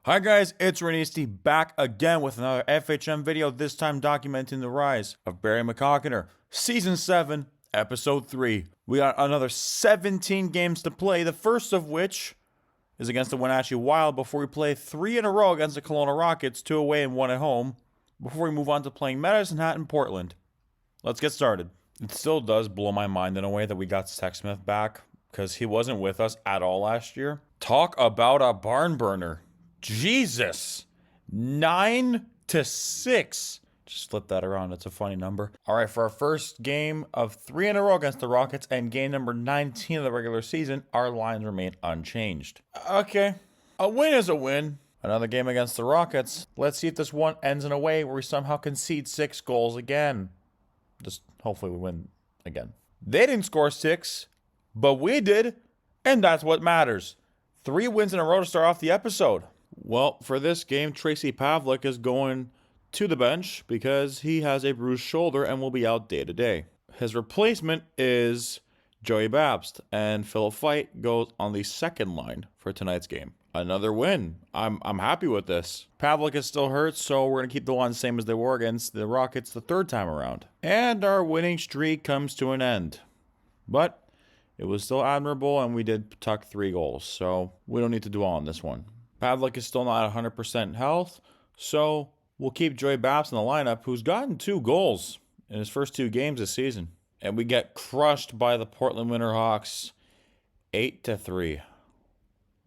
Hi guys, it's Renesti back again with another FHM video, this time documenting the rise of Barry McCockiner. Season 7, Episode 3. We got another 17 games to play, the first of which is against the Wenatchee Wild before we play 3 in a row against the Kelowna Rockets, 2 away and 1 at home, before we move on to playing Medicine Hat in Portland. Let's get started. It still does blow my mind in a way that we got Sexsmith back, because he wasn't with us at all last year. Talk about a barn burner. Jesus, 9-6. Just flip that around. It's a funny number. All right, for our first game of 3 in a row against the Rockets and game number 19 of the regular season, our lines remain unchanged. Okay, a win is a win. Another game against the Rockets. Let's see if this one ends in a way where we somehow concede 6 goals again. Just hopefully we win again. They didn't score 6, but we did, and that's what matters. 3 wins in a row to start off the episode. Well, for this game, Tracy Pavlik is going to the bench because he has a bruised shoulder and will be out day to day. His replacement is Joey Babst, and Philip Fight goes on the second line for tonight's game. Another win. I'm happy with this. Pavlik is still hurt, so we're going to keep the lines the same as they were against the Rockets the third time around. And our winning streak comes to an end. But it was still admirable, and we did tuck 3 goals, so we don't need to dwell on this one. Pavlik is still not 100% health, so we'll keep Joey Babs in the lineup, who's gotten 2 goals in his first 2 games this season. And we get crushed by the Portland Winterhawks 8-3.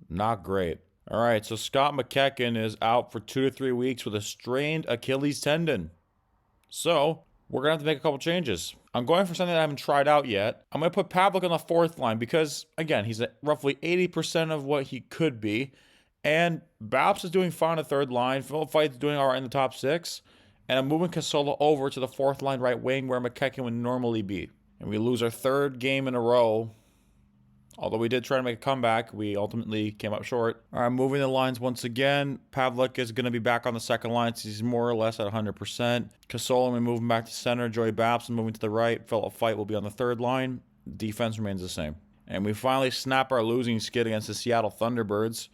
Not great. All right, so Scott McCockiner is out for 2 to 3 weeks with a strained Achilles tendon. So we're going to have to make a couple changes. I'm going for something that I haven't tried out yet. I'm going to put Pavlik on the 4th line because, again, he's at roughly 80% of what he could be. And Babs is doing fine on the 3rd line. Philip Fight's doing all right in the top 6. And I'm moving Casola over to the 4th line right wing where McCockiner would normally be. And we lose our 3rd game in a row. Although we did try to make a comeback, we ultimately came up short. All right, moving the lines once again. Pavlik is going to be back on the 2nd line, so he's more or less at 100%. Casola, we move him back to center. Joey Babs moving to the right. Philip Fight will be on the 3rd line. Defense remains the same. And we finally snap our losing skid against the Seattle Thunderbirds.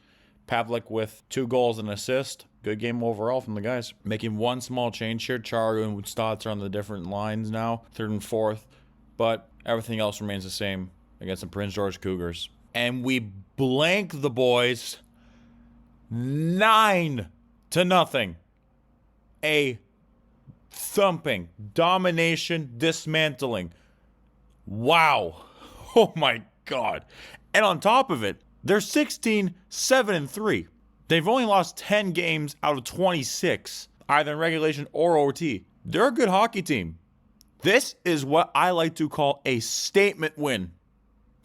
Pavlik with 2 goals and an assist. Good game overall from the guys. Making one small change here. Charu and Stotts are on the different lines now, 3rd and 4th. But everything else remains the same against the Prince George Cougars. And we blank the boys 9-0. A thumping, domination, dismantling. Wow. Oh my God. And on top of it, they're 16-7-3. They've only lost 10 games out of 26, either in regulation or OT. They're a good hockey team. This is what I like to call a statement win.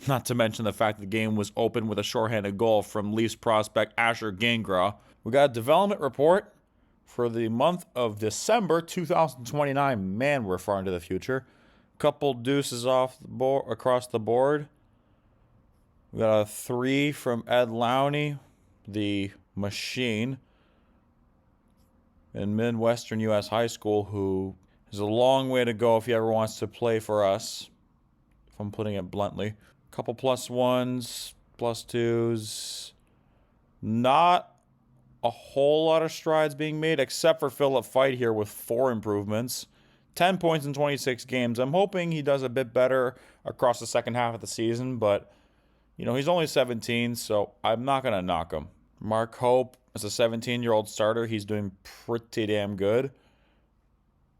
Not to mention the fact that the game was open with a shorthanded goal from Leafs prospect Asher Gangra. We got a development report for the month of December 2029. Man, we're far into the future. Couple deuces off the board, across the board. We got a 3 from Ed Lowney, the machine, in Midwestern U.S. High School, who is a long way to go if he ever wants to play for us, if I'm putting it bluntly. Couple +1s, +2s. Not a whole lot of strides being made, except for Philip Fight here with 4 improvements. 10 points in 26 games. I'm hoping he does a bit better across the second half of the season, but you know, he's only 17, so I'm not going to knock him. Mark Hope, as a 17-year-old starter, he's doing pretty damn good.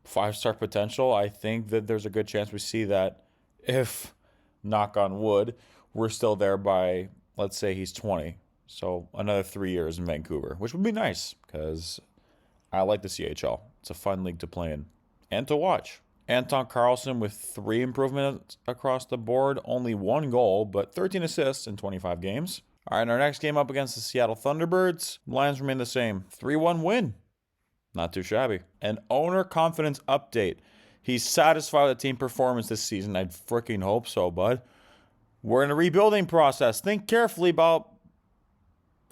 5-star potential. I think that there's a good chance we see that if, knock on wood, we're still there by, let's say he's 20. So another 3 years in Vancouver, which would be nice because I like the ECHL. It's a fun league to play in and to watch. Anton Carlson with 3 improvements across the board. Only 1 goal, but 13 assists in 25 games. All right, our next game up against the Seattle Thunderbirds. Lines remain the same. 3-1 win. Not too shabby. An owner confidence update. He's satisfied with the team performance this season. I freaking hope so, bud. We're in a rebuilding process. Think carefully about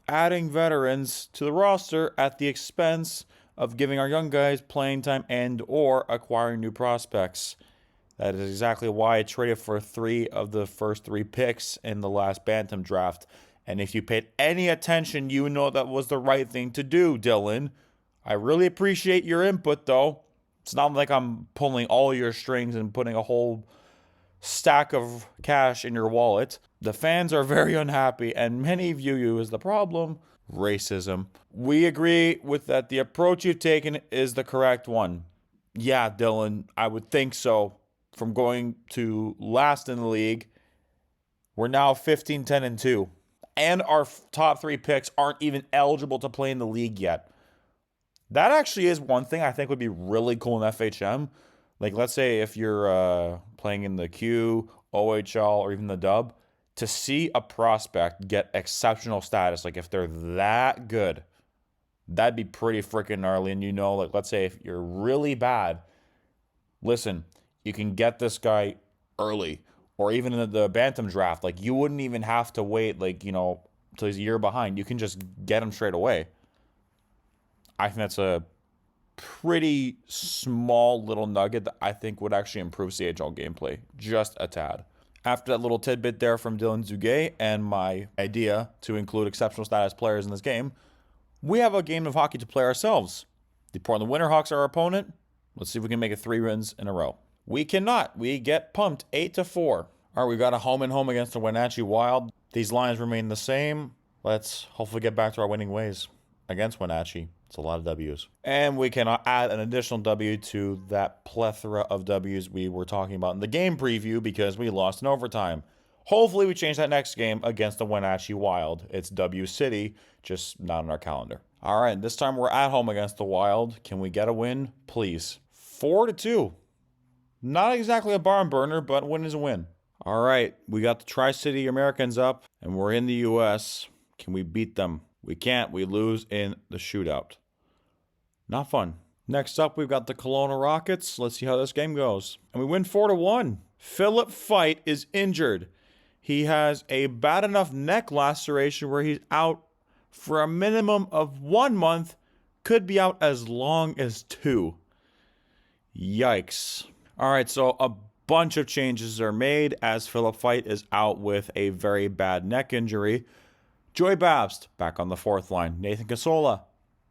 adding veterans to the roster at the expense of giving our young guys playing time and or acquiring new prospects. That is exactly why I traded for 3 of the first 3 picks in the last Bantam draft And if you paid any attention, you know that was the right thing to do, Dylan. I really appreciate your input, though. It's not like I'm pulling all your strings and putting a whole stack of cash in your wallet. The fans are very unhappy, and many view you as the problem. Racism. We agree with that the approach you've taken is the correct one. Yeah, Dylan, I would think so. From going to last in the league, we're now 15-10-2. And our top 3 picks aren't even eligible to play in the league yet. That actually is one thing I think would be really cool in FHM. Like, let's say if you're playing in the Q, OHL, or even the Dub, to see a prospect get exceptional status, like if they're that good, that'd be pretty freaking gnarly. And like, let's say if you're really bad, listen, you can get this guy early. Or even in the Bantam draft, like you wouldn't even have to wait, like, till he's a year behind. You can just get him straight away. I think that's a pretty small little nugget that I think would actually improve CHL gameplay just a tad. After that little tidbit there from Dylan Zugay and my idea to include exceptional status players in this game, we have a game of hockey to play ourselves. The Portland Winterhawks are our opponent. Let's see if we can make it 3 wins in a row. We cannot. We get pumped 8-4. All right, we got a home and home against the Wenatchee Wild. These lines remain the same. Let's hopefully get back to our winning ways against Wenatchee. It's a lot of W's. And we can add an additional W to that plethora of W's we were talking about in the game preview because we lost in overtime. Hopefully we change that next game against the Wenatchee Wild. It's W City, just not on our calendar. All right, this time we're at home against the Wild. Can we get a win? Please. 4-2. Not exactly a barn burner, but a win is a win. All right, we got the Tri-City Americans up, and we're in the U.S. Can we beat them? We can't. We lose in the shootout. Not fun. Next up, we've got the Kelowna Rockets. Let's see how this game goes. And we win 4-1. Philip Fight is injured. He has a bad enough neck laceration where he's out for a minimum of 1 month. Could be out as long as 2. Yikes. All right, so a bunch of changes are made as Philip Fight is out with a very bad neck injury. Joey Babst, back on the 4th line. Nathan Casola,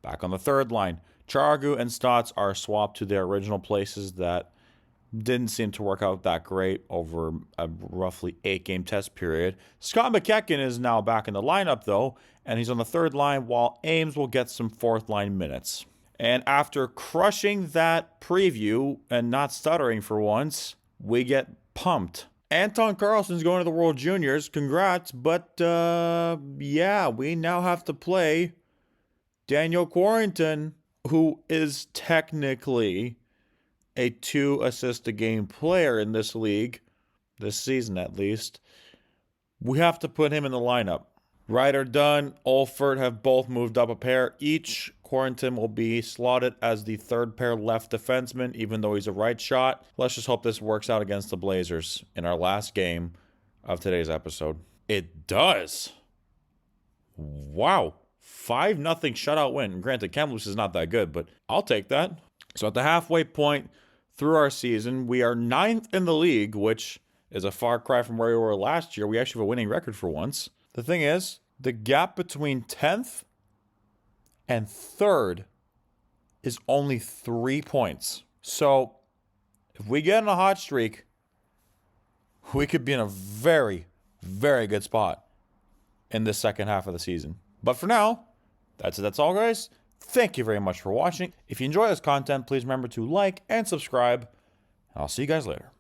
back on the 3rd line. Charagu and Stotts are swapped to their original places that didn't seem to work out that great over a roughly 8-game test period. Scott McCockiner is now back in the lineup, though, and he's on the 3rd line, while Ames will get some 4th line minutes. And after crushing that preview and not stuttering for once, we get pumped. Anton Carlson's going to the World Juniors. Congrats. But, yeah, we now have to play Daniel Quarrington, who is technically a 2-assist-a-game player in this league, this season at least. We have to put him in the lineup. Ryder Dunn, Olfert have both moved up a pair each. Quarrington will be slotted as the 3rd pair left defenseman, even though he's a right shot. Let's just hope this works out against the Blazers in our last game of today's episode. It does. Wow. 5-0 shutout win. Granted, Kamloops is not that good, but I'll take that. So at the halfway point through our season, we are 9th in the league, which is a far cry from where we were last year. We actually have a winning record for once. The thing is, the gap between 10th and 3rd is only 3 points. So if we get in a hot streak, we could be in a very, very good spot in this second half of the season. But for now, that's it. That's all, guys. Thank you very much for watching. If you enjoy this content, please remember to like and subscribe. I'll see you guys later.